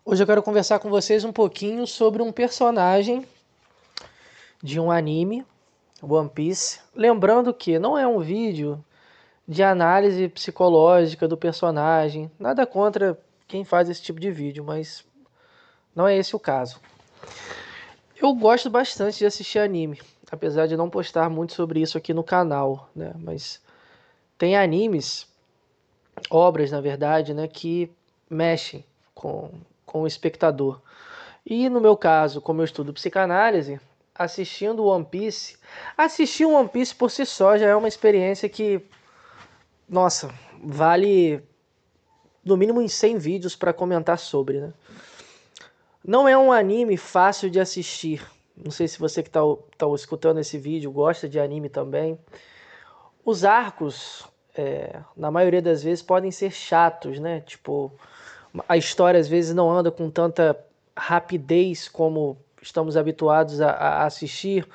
Hoje eu quero conversar com vocês um pouquinho sobre um personagem de um anime, One Piece. Lembrando que não é um vídeo de análise psicológica do personagem, nada contra quem faz esse tipo de vídeo, mas não é esse o caso. Eu gosto bastante de assistir anime, apesar de não postar muito sobre isso aqui no canal, né? Mas tem animes, obras na verdade, né, que mexem com o espectador. E no meu caso, como eu estudo psicanálise, assistindo One Piece, assistir One Piece por si só já é uma experiência que, nossa, vale no mínimo em 100 vídeos para comentar sobre, né? Não é um anime fácil de assistir. Não sei se você que tá escutando esse vídeo gosta de anime também. Os arcos, na maioria das vezes, podem ser chatos, né? Tipo, a história às vezes não anda com tanta rapidez como estamos habituados a assistir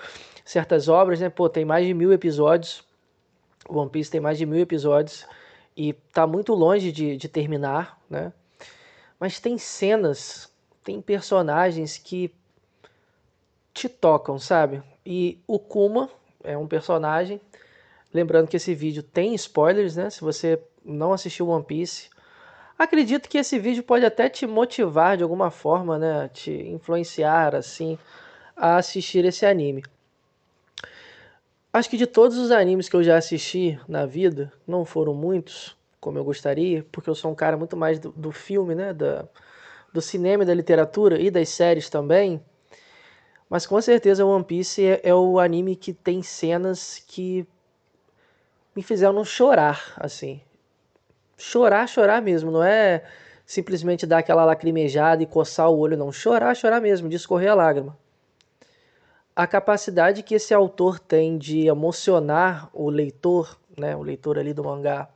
certas obras, né? Pô, tem mais de 1000 episódios. O One Piece tem mais de 1000 episódios e tá muito longe de terminar, né? Mas tem cenas, tem personagens que te tocam, sabe? E o Kuma é um personagem. Lembrando que esse vídeo tem spoilers, né? Se você não assistiu One Piece, acredito que esse vídeo pode até te motivar de alguma forma, né? Te influenciar, assim, a assistir esse anime. Acho que de todos os animes que eu já assisti na vida, não foram muitos, como eu gostaria, porque eu sou um cara muito mais do filme, né? Do cinema e da literatura e das séries também. Mas com certeza One Piece é o anime que tem cenas que me fizeram chorar, assim. Chorar, chorar mesmo, não é simplesmente dar aquela lacrimejada e coçar o olho, não. Chorar, chorar mesmo, de escorrer a lágrima. A capacidade que esse autor tem de emocionar o leitor, né, o leitor ali do mangá,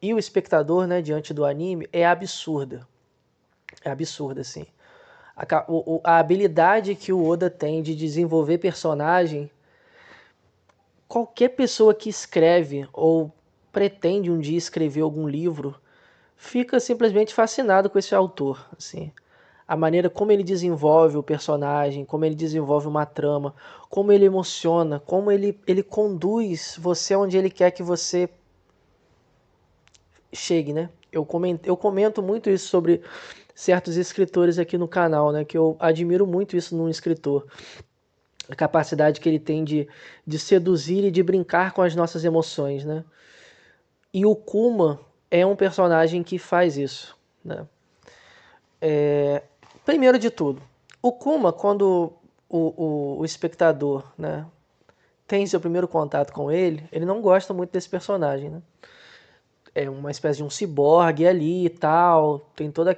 e o espectador, né, diante do anime, é absurda. É absurda, assim. A habilidade que o Oda tem de desenvolver personagem, qualquer pessoa que escreve ou pretende um dia escrever algum livro fica simplesmente fascinado com esse autor, assim. A maneira como ele desenvolve o personagem, como ele desenvolve uma trama, como ele emociona, como ele conduz você onde ele quer que você chegue, né? Eu comento muito isso sobre certos escritores aqui no canal, né? Que eu admiro muito isso num escritor. A capacidade que ele tem de seduzir e de brincar com as nossas emoções, né? E o Kuma é um personagem que faz isso, né? Primeiro de tudo, o Kuma, quando o espectador, né, tem seu primeiro contato com ele não gosta muito desse personagem, né? É uma espécie de um ciborgue ali e tal, tem todo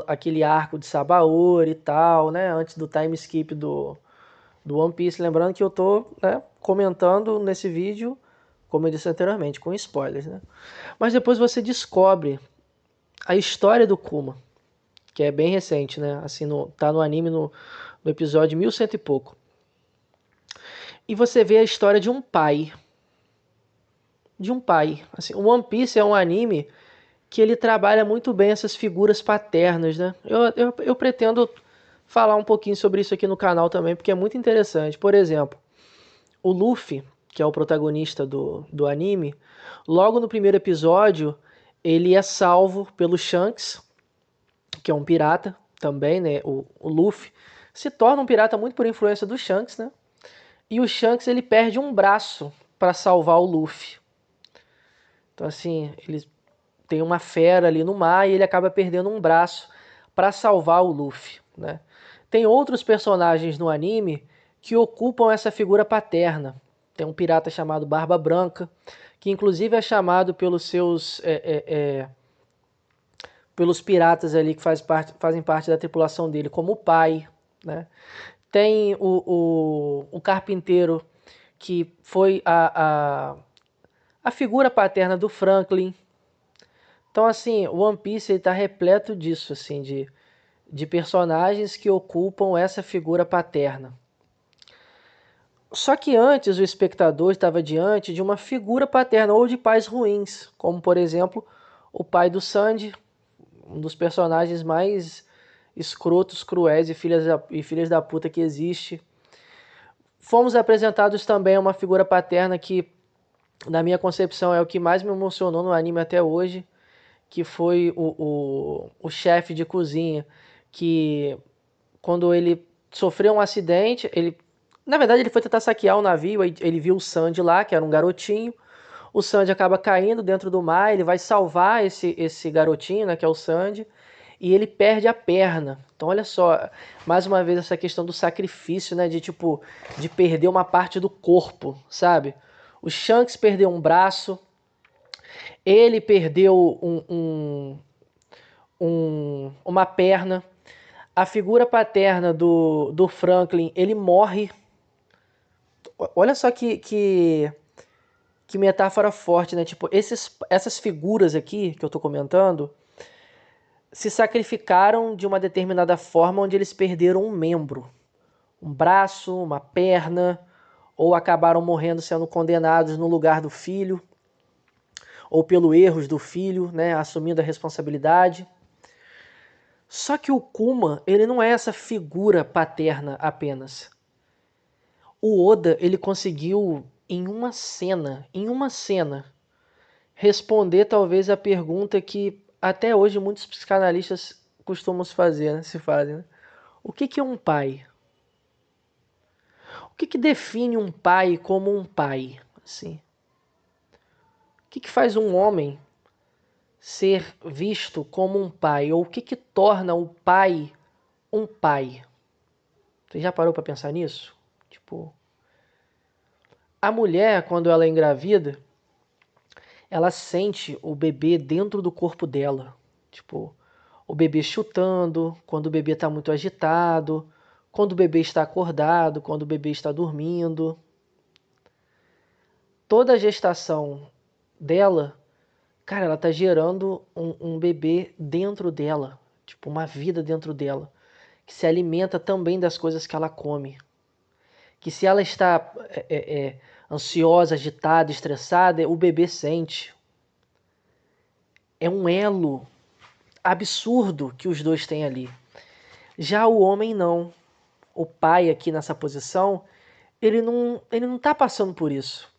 aquele arco de Sabaody e tal, né, antes do time skip do One Piece. Lembrando que eu tô, né, comentando nesse vídeo, como eu disse anteriormente, com spoilers, né? Mas depois você descobre a história do Kuma, que é bem recente, né? Assim, tá no anime no episódio 1100 e pouco. E você vê a história de um pai. De um pai. Assim, o One Piece é um anime que ele trabalha muito bem essas figuras paternas, né? Eu pretendo falar um pouquinho sobre isso aqui no canal também, porque é muito interessante. Por exemplo, o Luffy, que é o protagonista do anime, logo no primeiro episódio, ele é salvo pelo Shanks, que é um pirata também, né? O Luffy se torna um pirata muito por influência do Shanks, né? E o Shanks ele perde um braço para salvar o Luffy. Então assim, ele tem uma fera ali no mar e ele acaba perdendo um braço para salvar o Luffy, né? Tem outros personagens no anime que ocupam essa figura paterna. Tem um pirata chamado Barba Branca, que inclusive é chamado pelos seus pelos piratas ali que fazem parte da tripulação dele como pai, né? Tem o carpinteiro que foi a figura paterna do Franklin. Então, assim, o One Piece está repleto disso, assim, de personagens que ocupam essa figura paterna. Só que antes o espectador estava diante de uma figura paterna ou de pais ruins, como, por exemplo, o pai do Sandy, um dos personagens mais escrotos, cruéis e filhas da puta que existe. Fomos apresentados também a uma figura paterna que, na minha concepção, é o que mais me emocionou no anime até hoje, que foi o chefe de cozinha, que quando ele sofreu um acidente, na verdade ele foi tentar saquear o navio, ele viu o Sandy lá, que era um garotinho, o Sandy acaba caindo dentro do mar, ele vai salvar esse garotinho, né, que é o Sandy, e ele perde a perna. Então olha só, mais uma vez essa questão do sacrifício, né, de perder uma parte do corpo, sabe? O Shanks perdeu um braço, ele perdeu uma perna, a figura paterna do Franklin, ele morre. Olha só que metáfora forte, né? Tipo, essas figuras aqui que eu tô comentando se sacrificaram de uma determinada forma onde eles perderam um membro, um braço, uma perna, ou acabaram morrendo sendo condenados no lugar do filho, ou pelo erros do filho, né? Assumindo a responsabilidade. Só que o Kuma, ele não é essa figura paterna apenas. O Oda, ele conseguiu em uma cena, responder talvez a pergunta que até hoje muitos psicanalistas costumam fazer, né? Se fazem, né? O que é um pai? O que define um pai como um pai? Assim, o que faz um homem ser visto como um pai? Ou o que torna o pai um pai? Você já parou para pensar nisso? Tipo, a mulher, quando ela é engravida, ela sente o bebê dentro do corpo dela. Tipo, o bebê chutando, quando o bebê está muito agitado, quando o bebê está acordado, quando o bebê está dormindo. Toda a gestação dela, cara, ela tá gerando um bebê dentro dela. Tipo, uma vida dentro dela. Que se alimenta também das coisas que ela come. Que se ela está ansiosa, agitada, estressada, o bebê sente. É um elo absurdo que os dois têm ali. Já o homem não. O pai aqui nessa posição, ele não tá passando por isso.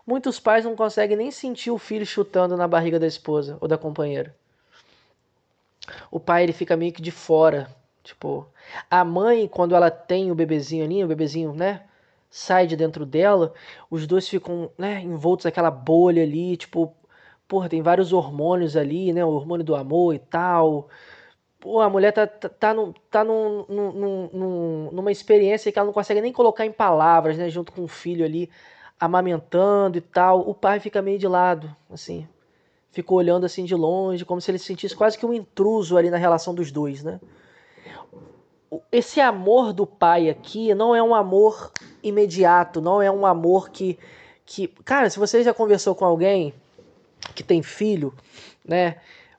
Muitos pais não conseguem nem sentir o filho chutando na barriga da esposa ou da companheira. O pai, ele fica meio que de fora. Tipo, a mãe, quando ela tem o bebezinho ali, o bebezinho, né, sai de dentro dela, os dois ficam, né, envoltos naquela bolha ali, tipo, porra, tem vários hormônios ali, né, o hormônio do amor e tal. Pô, a mulher numa experiência que ela não consegue nem colocar em palavras, né, junto com o filho ali, amamentando e tal. O pai fica meio de lado, assim, ficou olhando assim de longe, como se ele se sentisse quase que um intruso ali na relação dos dois, né? Esse amor do pai aqui não é um amor imediato, não é um amor cara, se você já conversou com alguém que tem filho, né?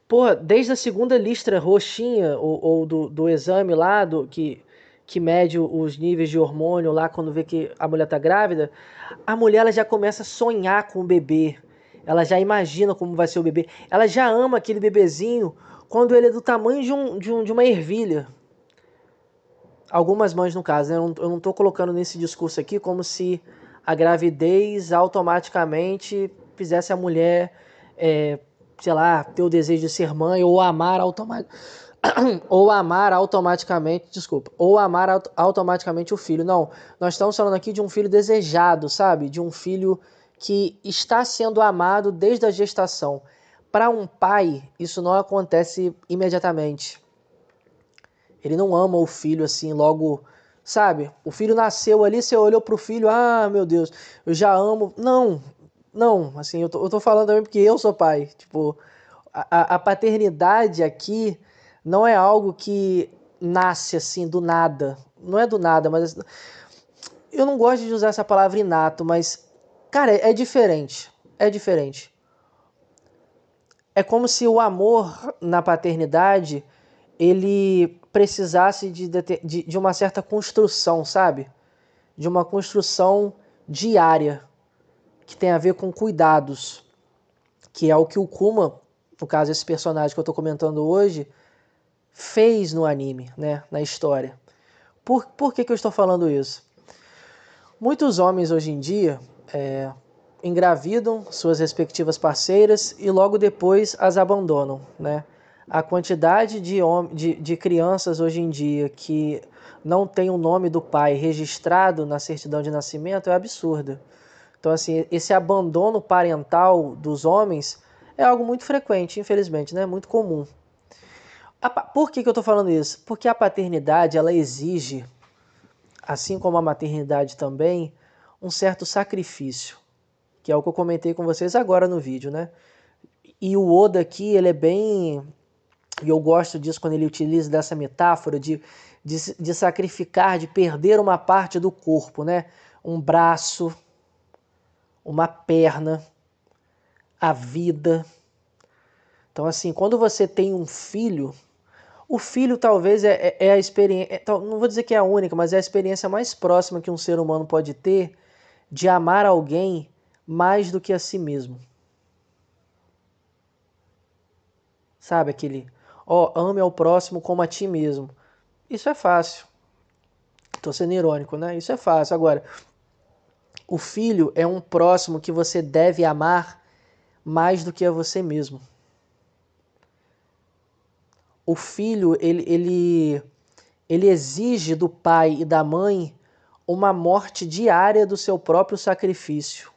Pô, desde a segunda listra roxinha ou do exame lá que mede os níveis de hormônio lá quando vê que a mulher tá grávida, a mulher ela já começa a sonhar com o bebê. Ela já imagina como vai ser o bebê. Ela já ama aquele bebezinho quando ele é do tamanho de uma ervilha. Algumas mães, no caso, né? Eu não tô colocando nesse discurso aqui como se a gravidez automaticamente fizesse a mulher, sei lá, ter o desejo de ser mãe ou amar automaticamente, desculpa, ou amar automaticamente o filho. Não, nós estamos falando aqui de um filho desejado, sabe? De um filho que está sendo amado desde a gestação. Para um pai, isso não acontece imediatamente. Ele não ama o filho assim logo, sabe? O filho nasceu ali, você olhou pro filho, ah, meu Deus, eu já amo. Não, assim, eu tô falando também porque eu sou pai. Tipo, a paternidade aqui não é algo que nasce assim do nada. Não é do nada, mas eu não gosto de usar essa palavra inato, mas, cara, é diferente. É diferente. É como se o amor na paternidade ele precisasse de uma certa construção, sabe? De uma construção diária, que tem a ver com cuidados, que é o que o Kuma, no caso esse personagem que eu estou comentando hoje, fez no anime, né, na história. Por que eu estou falando isso? Muitos homens hoje em dia engravidam suas respectivas parceiras e logo depois as abandonam, né? A quantidade de crianças hoje em dia que não tem o nome do pai registrado na certidão de nascimento é absurda. Então, assim, esse abandono parental dos homens é algo muito frequente, infelizmente, né? Muito comum. Por que eu estou falando isso? Porque a paternidade, ela exige, assim como a maternidade também, um certo sacrifício, que é o que eu comentei com vocês agora no vídeo, né? E o Oda aqui, ele é bem... E eu gosto disso quando ele utiliza dessa metáfora de sacrificar, de perder uma parte do corpo, né? Um braço, uma perna, a vida. Então, assim, quando você tem um filho, o filho talvez é a experiência, não vou dizer que é a única, mas é a experiência mais próxima que um ser humano pode ter de amar alguém mais do que a si mesmo. Sabe aquele, ame ao próximo como a ti mesmo. Isso é fácil. Tô sendo irônico, né? Isso é fácil. Agora, o filho é um próximo que você deve amar mais do que a você mesmo. O filho, ele exige do pai e da mãe uma morte diária do seu próprio sacrifício.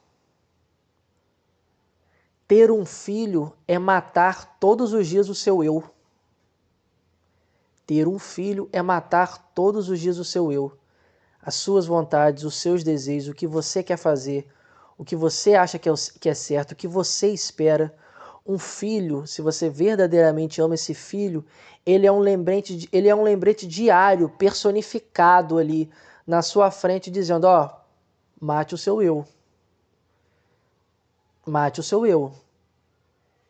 Ter um filho é matar todos os dias o seu eu. Ter um filho é matar todos os dias o seu eu. As suas vontades, os seus desejos, o que você quer fazer, o que você acha que é certo, o que você espera. Um filho, se você verdadeiramente ama esse filho, ele é um lembrete diário, personificado ali na sua frente, dizendo, mate o seu eu. Mate o seu eu.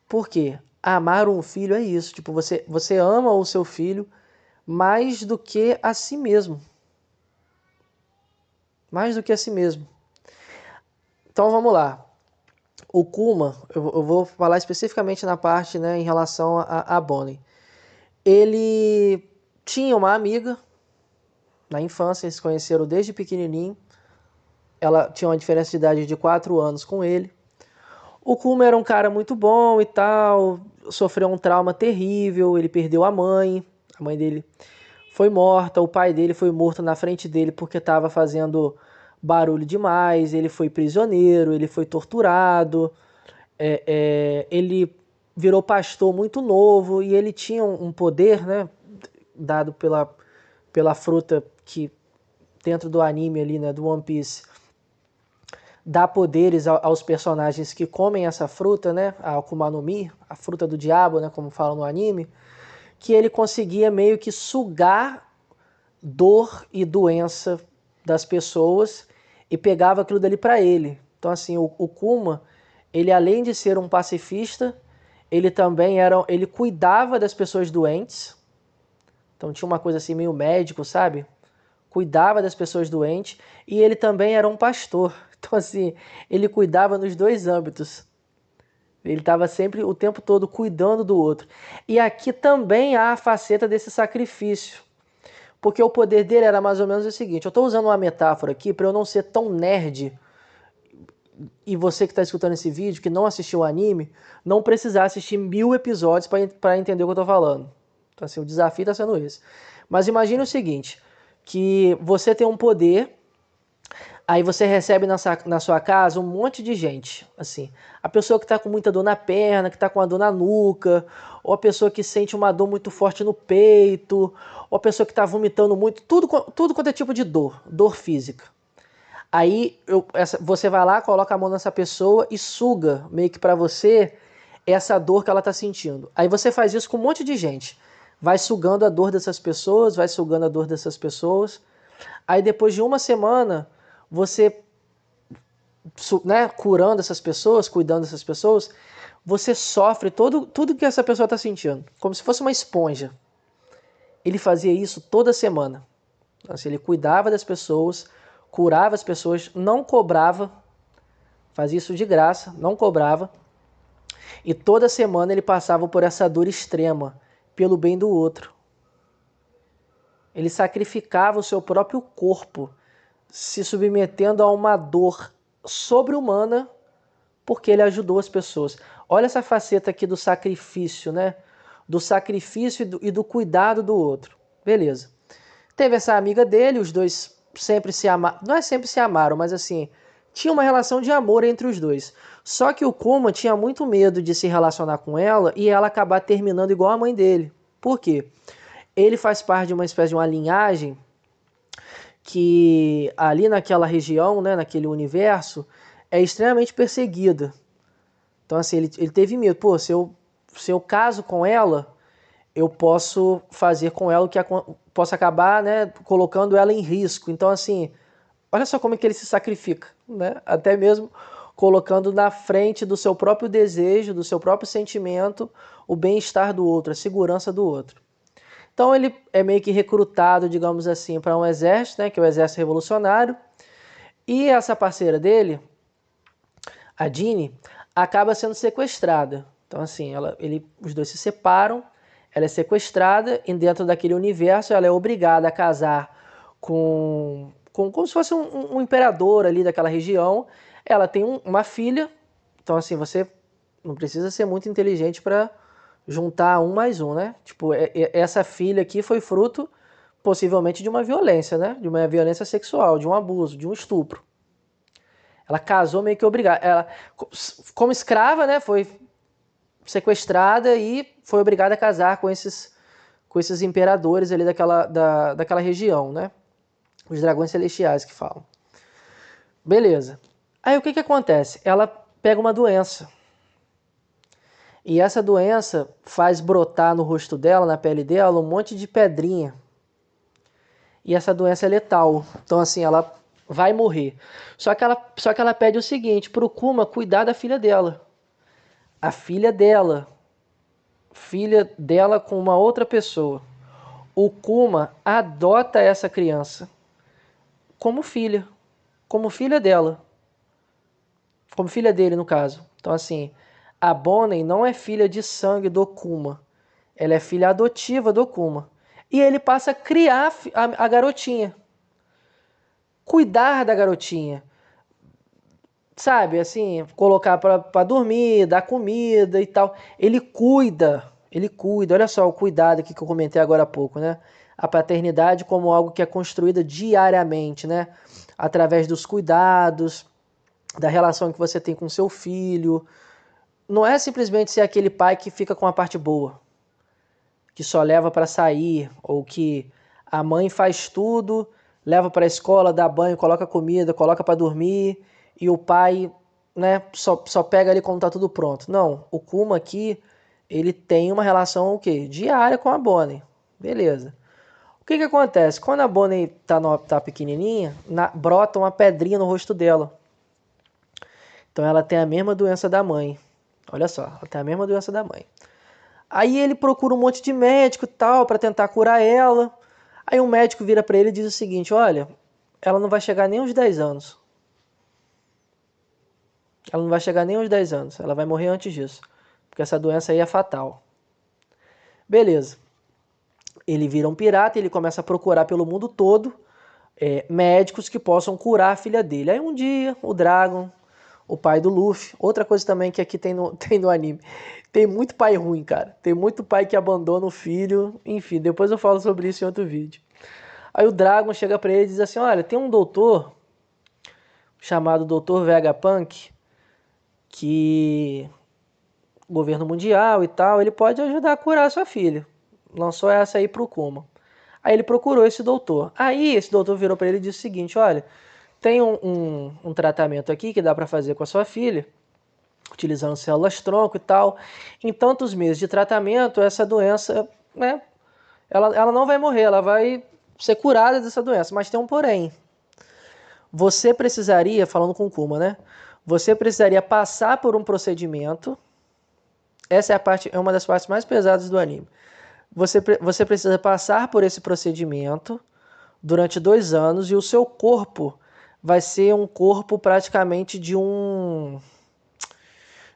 Por quê? Amar um filho é isso. Tipo, você ama o seu filho mais do que a si mesmo. Mais do que a si mesmo. Então vamos lá. O Kuma, eu vou falar especificamente na parte, né, em relação a Bonnie. Ele tinha uma amiga na infância, eles se conheceram desde pequenininho. Ela tinha uma diferença de idade de 4 anos com ele. O Kuma era um cara muito bom e tal, sofreu um trauma terrível, ele perdeu a mãe dele foi morta, o pai dele foi morto na frente dele porque estava fazendo barulho demais, ele foi prisioneiro, ele foi torturado, ele virou pastor muito novo e ele tinha um poder, né, dado pela fruta que dentro do anime ali, né, do One Piece, dá poderes aos personagens que comem essa fruta, né, a Akuma no Mi, a fruta do diabo, né, como falam no anime, que ele conseguia meio que sugar dor e doença das pessoas e pegava aquilo dali para ele. Então, assim, o Kuma, ele além de ser um pacifista, ele também ele cuidava das pessoas doentes. Então tinha uma coisa assim meio médico, sabe? Cuidava das pessoas doentes e ele também era um pastor. Então, assim, ele cuidava nos dois âmbitos. Ele estava sempre o tempo todo cuidando do outro. E aqui também há a faceta desse sacrifício. Porque o poder dele era mais ou menos o seguinte, eu estou usando uma metáfora aqui para eu não ser tão nerd, e você que está escutando esse vídeo, que não assistiu o anime, não precisar assistir 1000 episódios para entender o que eu estou falando. Então, assim, o desafio está sendo esse. Mas imagine o seguinte, que você tem um poder, aí você recebe na sua casa um monte de gente, assim, a pessoa que está com muita dor na perna, que está com uma dor na nuca, ou a pessoa que sente uma dor muito forte no peito, ou a pessoa que está vomitando muito, tudo quanto é tipo de dor física. Aí você vai lá, coloca a mão nessa pessoa e suga meio que para você essa dor que ela está sentindo. Aí você faz isso com um monte de gente. Vai sugando a dor dessas pessoas, vai sugando a dor dessas pessoas. Aí depois de uma semana, você, né, curando essas pessoas, cuidando dessas pessoas, você sofre tudo que essa pessoa está sentindo, como se fosse uma esponja. Ele fazia isso toda semana. Assim, ele cuidava das pessoas, curava as pessoas, não cobrava, fazia isso de graça, não cobrava. E toda semana ele passava por essa dor extrema, pelo bem do outro. Ele sacrificava o seu próprio corpo, se submetendo a uma dor sobre-humana, porque ele ajudou as pessoas. Olha essa faceta aqui do sacrifício, né? Do sacrifício e do cuidado do outro. Beleza. Teve essa amiga dele, os dois sempre se amaram. Não é sempre se amaram, mas assim, tinha uma relação de amor entre os dois. Só que o Kuma tinha muito medo de se relacionar com ela e ela acabar terminando igual a mãe dele. Por quê? Ele faz parte de uma espécie de uma linhagem que ali naquela região, né, naquele universo, é extremamente perseguida. Então assim, ele teve medo. Pô, se eu caso com ela, eu posso fazer com ela o que posso acabar, né, colocando ela em risco. Então assim, olha só como é que ele se sacrifica, né? Até mesmo colocando na frente do seu próprio desejo, do seu próprio sentimento, o bem-estar do outro, a segurança do outro. Então ele é meio que recrutado, digamos assim, para um exército, né, que é o exército revolucionário. E essa parceira dele, a Jeannie, acaba sendo sequestrada. Então assim, os dois se separam, ela é sequestrada e dentro daquele universo ela é obrigada a casar como se fosse um imperador ali daquela região. Ela tem uma filha, então assim, você não precisa ser muito inteligente para juntar um mais um, né? Tipo, essa filha aqui foi fruto possivelmente de uma violência, né? De uma violência sexual, de um abuso, de um estupro. Ela casou meio que obrigada. Ela, como escrava, né? Foi sequestrada e foi obrigada a casar com esses imperadores ali daquela região, né? Os dragões celestiais que falam. Beleza. Aí o que acontece? Ela pega uma doença. E essa doença faz brotar no rosto dela, na pele dela, um monte de pedrinha. E essa doença é letal. Então, assim, ela vai morrer. Só que ela pede o seguinte, pro Kuma cuidar da filha dela. A filha dela com uma outra pessoa. O Kuma adota essa criança como filha dela. Como filha dele, no caso. Então, assim, a Bonnie não é filha de sangue do Kuma. Ela é filha adotiva do Kuma. E ele passa a criar a garotinha. Cuidar da garotinha. Sabe, assim, colocar para dormir, dar comida e tal. Ele cuida. Olha só o cuidado aqui que eu comentei agora há pouco, né? A paternidade como algo que é construída diariamente, né? Através dos cuidados, da relação que você tem com seu filho. Não é simplesmente ser aquele pai que fica com a parte boa, que só leva para sair, ou que a mãe faz tudo, leva para a escola, dá banho, coloca comida, coloca para dormir, e o pai, né, só pega ali quando tá tudo pronto. Não, o Kuma aqui, ele tem uma relação o quê? Diária com a Bonnie. Beleza. O que acontece? Quando a Bonnie tá pequenininha, brota uma pedrinha no rosto dela. Então ela tem a mesma doença da mãe. Olha só, ela tem a mesma doença da mãe. Aí ele procura um monte de médico e tal para tentar curar ela. Aí um médico vira para ele e diz o seguinte, olha, ela não vai chegar nem aos 10 anos. Ela não vai chegar nem aos 10 anos, ela vai morrer antes disso. Porque essa doença aí é fatal. Beleza. Ele vira um pirata e ele começa a procurar pelo mundo todo médicos que possam curar a filha dele. Aí um dia, o Dragon, o pai do Luffy, outra coisa também que aqui tem no anime, tem muito pai ruim, cara. Tem muito pai que abandona o filho, enfim, depois eu falo sobre isso em outro vídeo. Aí o Dragon chega pra ele e diz assim, olha, tem um doutor chamado Dr. Vegapunk, que governo mundial e tal, ele pode ajudar a curar a sua filha. Lançou essa aí pro Kuma. Aí ele procurou esse doutor. Aí esse doutor virou pra ele e disse o seguinte, olha, tem um tratamento aqui que dá pra fazer com a sua filha, utilizando células-tronco e tal. Em tantos meses de tratamento, essa doença, né, ela não vai morrer, ela vai ser curada dessa doença. Mas tem um porém. Você precisaria, falando com o Kuma, né? Você precisaria passar por um procedimento. Essa é uma das partes mais pesadas do anime. Você precisa passar por esse procedimento durante 2 anos e o seu corpo vai ser um corpo praticamente de um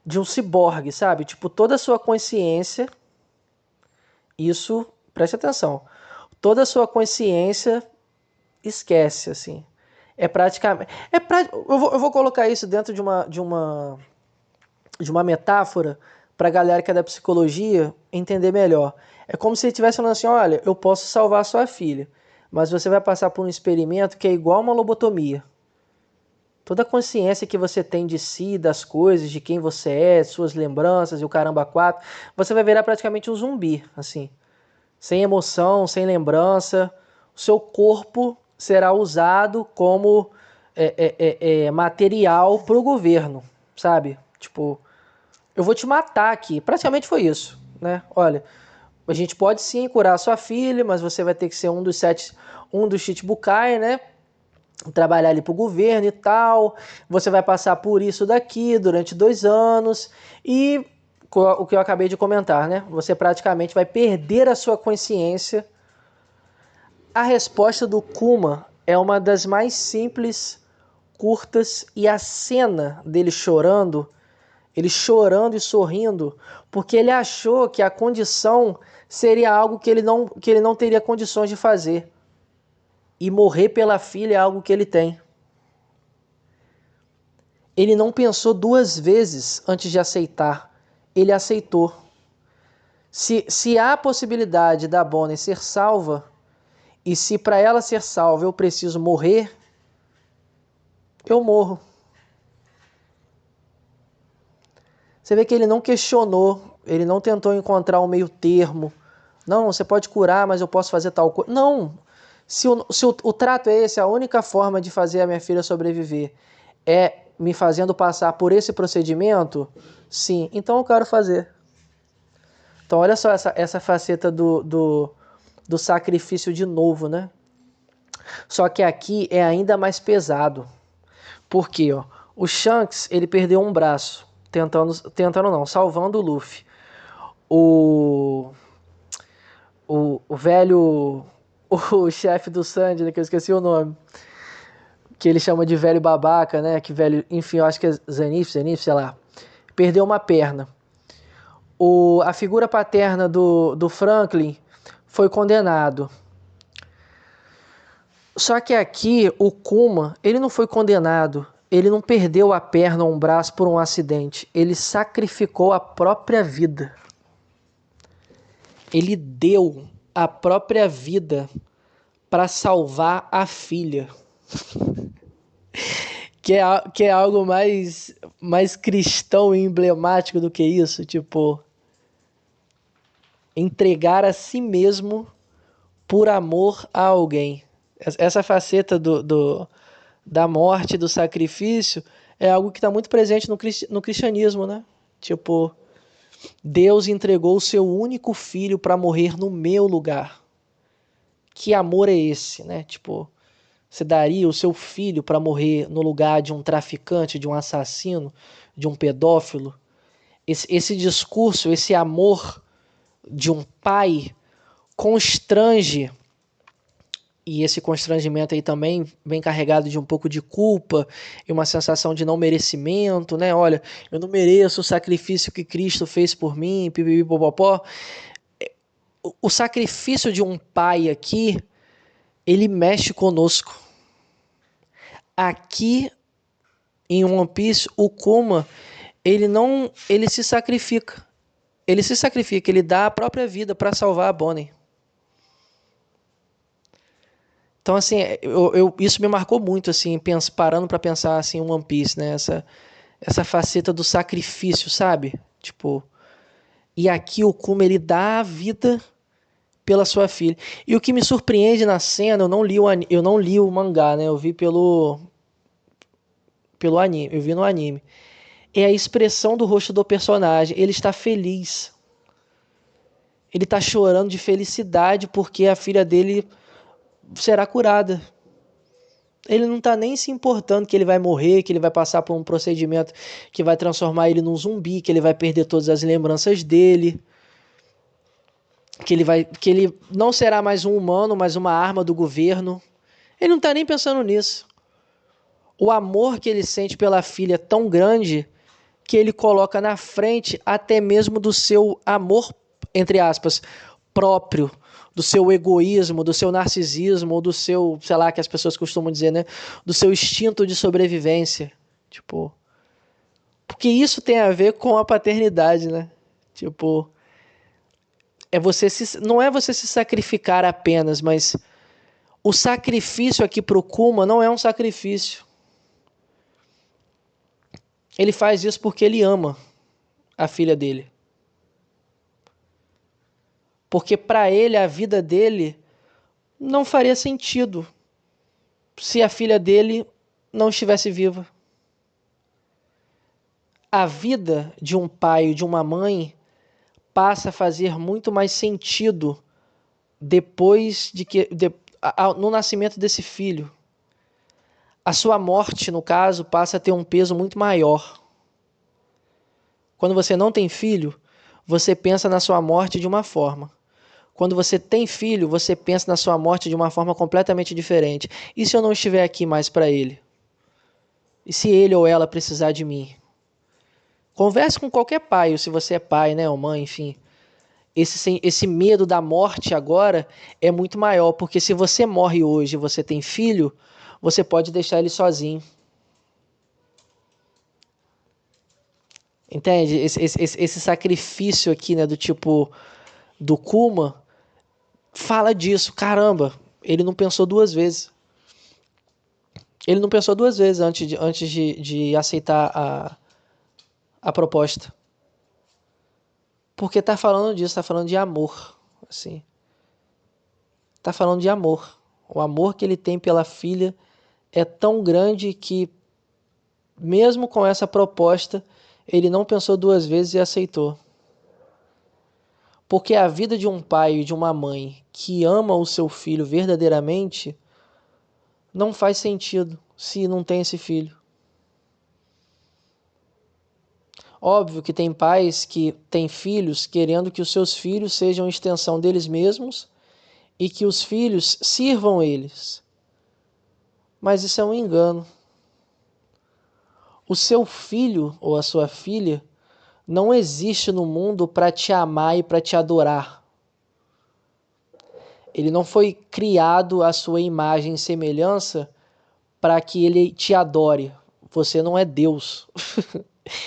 de um ciborgue, sabe? Tipo, toda a sua consciência, isso, preste atenção, toda a sua consciência esquece, assim. É praticamente... eu vou colocar isso dentro de uma metáfora para a galera que é da psicologia entender melhor. É como se ele estivesse falando assim, olha, eu posso salvar a sua filha, mas você vai passar por um experimento que é igual uma lobotomia. Toda a consciência que você tem de si, das coisas, de quem você é, suas lembranças e o caramba quatro, você vai virar praticamente um zumbi, assim. Sem emoção, sem lembrança. O seu corpo será usado como material para o governo, sabe? Tipo, eu vou te matar aqui. Praticamente foi isso, né? Olha, a gente pode sim curar a sua filha, mas você vai ter que ser um dos Chichibukai, né? Trabalhar ali pro governo e tal. Você vai passar por isso daqui durante 2 anos. E o que eu acabei de comentar, né? Você praticamente vai perder a sua consciência. A resposta do Kuma é uma das mais simples, curtas, e a cena dele chorando e sorrindo, porque ele achou que a condição seria algo que ele não teria condições de fazer. E morrer pela filha é algo que ele tem. Ele não pensou 2 vezes antes de aceitar. Ele aceitou. Se há a possibilidade da Bonnie ser salva, e se para ela ser salva eu preciso morrer, eu morro. Você vê que ele não questionou, ele não tentou encontrar um meio termo. Não, você pode curar, mas eu posso fazer tal coisa. Não. Se o trato é esse, a única forma de fazer a minha filha sobreviver é me fazendo passar por esse procedimento, sim, então eu quero fazer. Então olha só essa faceta do sacrifício de novo, né? Só que aqui é ainda mais pesado. Por quê? Ó? O Shanks, ele perdeu um braço, tentando não, salvando o Luffy. O velho, o chefe do Sandy, né, que eu esqueci o nome, que ele chama de velho babaca, né? Que velho, enfim, eu acho que é Zanif, sei lá. Perdeu uma perna. A figura paterna do Franklin foi condenado. Só que aqui o Kuma, ele não foi condenado. Ele não perdeu a perna ou um braço por um acidente. Ele sacrificou a própria vida. Ele deu a própria vida para salvar a filha. Que é algo mais cristão e emblemático do que isso. Tipo, entregar a si mesmo por amor a alguém. Essa faceta da morte, do sacrifício, é algo que está muito presente no cristianismo, né? Tipo, Deus entregou o seu único filho para morrer no meu lugar. Que amor é esse, né? Tipo, você daria o seu filho para morrer no lugar de um traficante, de um assassino, de um pedófilo? Esse discurso, esse amor de um pai constrange, e esse constrangimento aí também vem carregado de um pouco de culpa e uma sensação de não merecimento, né? Olha, eu não mereço o sacrifício que Cristo fez por mim, pipipipopopó. O sacrifício de um pai aqui, ele mexe conosco. Aqui em One Piece, o Kuma, ele se sacrifica. Ele dá a própria vida para salvar a Bonnie. Então, assim, isso me marcou muito, assim, parando para pensar, assim, One Piece, né? Essa faceta do sacrifício, sabe? Tipo, e aqui o Kuma, ele dá a vida pela sua filha. E o que me surpreende na cena, eu não li o mangá, né? Eu vi pelo anime, eu vi no anime. É a expressão do rosto do personagem. Ele está feliz. Ele está chorando de felicidade porque a filha dele será curada. Ele não está nem se importando que ele vai morrer, que ele vai passar por um procedimento que vai transformar ele num zumbi, que ele vai perder todas as lembranças dele, que ele não será mais um humano, mas uma arma do governo. Ele não está nem pensando nisso. O amor que ele sente pela filha é tão grande que ele coloca na frente até mesmo do seu amor, entre aspas, próprio, do seu egoísmo, do seu narcisismo, ou do seu, sei lá, que as pessoas costumam dizer, né? Do seu instinto de sobrevivência. Tipo, porque isso tem a ver com a paternidade, né? Tipo, não é você se sacrificar apenas, mas o sacrifício aqui pro Kuma não é um sacrifício. Ele faz isso porque ele ama a filha dele. Porque para ele, a vida dele não faria sentido se a filha dele não estivesse viva. A vida de um pai e de uma mãe passa a fazer muito mais sentido depois no nascimento desse filho. A sua morte, no caso, passa a ter um peso muito maior. Quando você não tem filho, você pensa na sua morte de uma forma. Quando você tem filho, você pensa na sua morte de uma forma completamente diferente. E se eu não estiver aqui mais para ele? E se ele ou ela precisar de mim? Converse com qualquer pai, ou se você é pai, né, ou mãe, enfim. Esse medo da morte agora é muito maior, porque se você morre hoje e você tem filho, você pode deixar ele sozinho. Entende? Esse sacrifício aqui, né, do tipo do Kuma, fala disso. Caramba, ele não pensou duas vezes. Ele não pensou duas vezes antes de aceitar a proposta. Porque tá falando disso, tá falando de amor, assim. Tá falando de amor. O amor que ele tem pela filha é tão grande que, mesmo com essa proposta, ele não pensou duas vezes e aceitou. Porque a vida de um pai e de uma mãe que ama o seu filho verdadeiramente não faz sentido se não tem esse filho. Óbvio que tem pais que têm filhos querendo que os seus filhos sejam extensão deles mesmos e que os filhos sirvam eles. Mas isso é um engano. O seu filho ou a sua filha não existe no mundo para te amar e para te adorar. Ele não foi criado à sua imagem e semelhança para que ele te adore. Você não é Deus.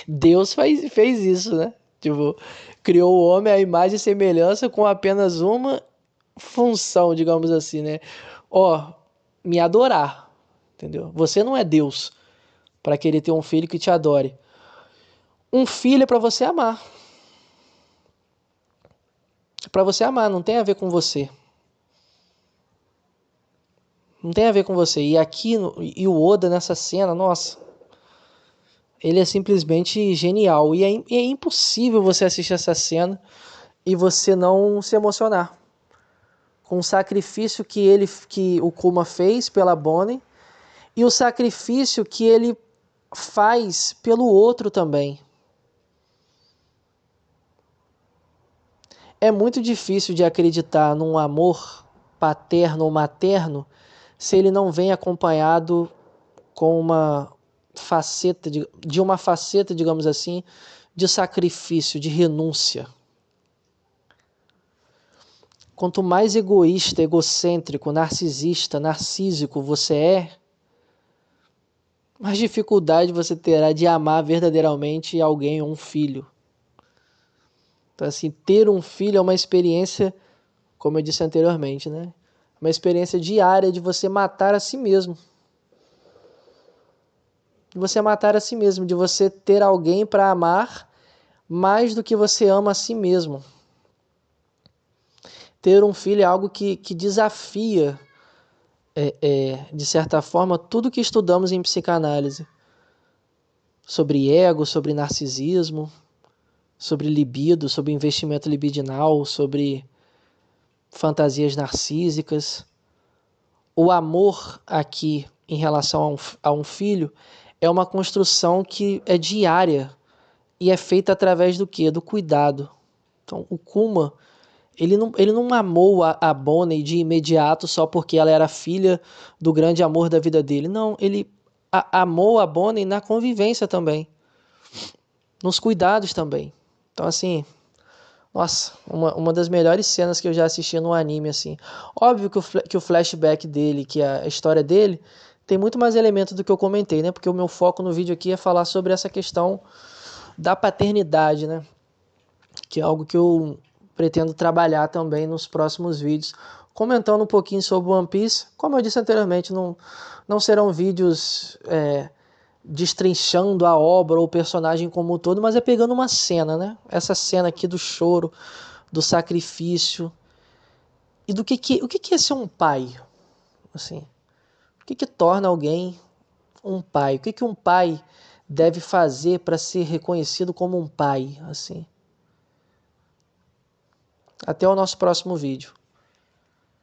Deus fez isso, né? Tipo, criou o homem à imagem e semelhança com apenas uma função, digamos assim, né? Me adorar, entendeu? Você não é Deus para querer ter um filho que te adore. Um filho é para você amar. É para você amar, não tem a ver com você. Não tem a ver com você. E aqui, e o Oda nessa cena, nossa, ele é simplesmente genial. E é impossível você assistir essa cena e você não se emocionar com o sacrifício que o Kuma fez pela Bonnie e o sacrifício que ele faz pelo outro também. É muito difícil de acreditar num amor paterno ou materno se ele não vem acompanhado com uma faceta, uma faceta, digamos assim, de sacrifício, de renúncia. Quanto mais egoísta, egocêntrico, narcisista, narcísico você é, mais dificuldade você terá de amar verdadeiramente alguém ou um filho. Então, assim, ter um filho é uma experiência, como eu disse anteriormente, né? Uma experiência diária de você matar a si mesmo. De você matar a si mesmo, de você ter alguém para amar mais do que você ama a si mesmo. Ter um filho é algo que desafia, de certa forma, tudo que estudamos em psicanálise. Sobre ego, sobre narcisismo, sobre libido, sobre investimento libidinal, sobre fantasias narcísicas. O amor aqui, em relação a um filho, é uma construção que é diária e é feita através do quê? Do cuidado. Então, o Kuma, ele não amou a Bonnie de imediato só porque ela era filha do grande amor da vida dele. Não, ele amou a Bonnie na convivência também. nos cuidados também. Então, assim, nossa, uma das melhores cenas que eu já assisti no anime, assim. Óbvio que o flashback dele, que a história dele, tem muito mais elementos do que eu comentei, né? Porque o meu foco no vídeo aqui é falar sobre essa questão da paternidade, né? Que é algo que eu pretendo trabalhar também nos próximos vídeos, comentando um pouquinho sobre One Piece. Como eu disse anteriormente, não serão vídeos destrinchando a obra ou o personagem como um todo, mas é pegando uma cena, né? Essa cena aqui do choro, do sacrifício e do o que é ser um pai, assim. O que torna alguém um pai? O que um pai deve fazer para ser reconhecido como um pai, assim? Até o nosso próximo vídeo.